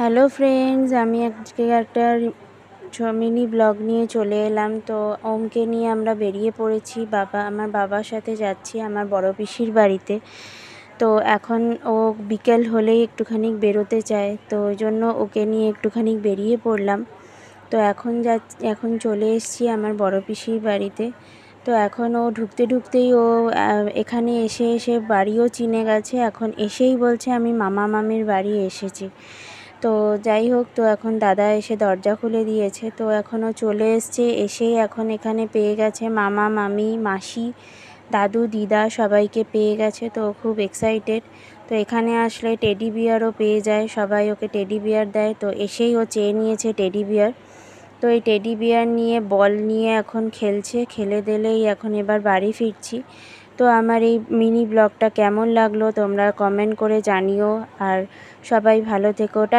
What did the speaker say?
Hello friends, আমি আজকে একটা মিনি ব্লগ নিয়ে চলে এলাম। তো ওমকে নিয়ে আমরা বেরিয়ে পড়েছি, আমার বাবার সাথে যাচ্ছি আমার বড় পিসির বাড়িতে। তো এখন ও বিকেল হলেই একটুখানি বেরোতে চায়, তো ওই জন্য ওকে নিয়ে একটুখানি বেরিয়ে পড়লাম। তো এখন চলে এসেছি আমার বড় পিসির বাড়িতে। তো এখন ও ঢুকতেই ও এখানে এসে বাড়িও চিনে গেছে। এখন এসেই বলছে আমি মামা মামির বাড়ি এসেছি। তো যাই হোক, তো এখন দাদা এসে দরজা খুলে দিয়েছে। তো এখনও চলে এসছে, এসেই এখন এখানে পেয়ে গেছে মামা মামি মাসি দাদু দিদা সবাইকে পেয়ে গেছে। তো খুব এক্সাইটেড। তো এখানে আসলে টেডি বিয়ারও পেয়ে যায়, সবাই ওকে টেডি বিয়ার দেয়। তো এসেই ও চেয়ে নিয়েছে টেডি বিয়ার। তো এই টেডি বিয়ার নিয়ে বল নিয়ে এখন খেলে দিলেই এখন এবার বাড়ি ফিরছি। তো আমার এই মিনি ব্লগটা কেমন লাগলো তোমরা কমেন্ট করে জানিও, আর সবাই ভালো থেকো।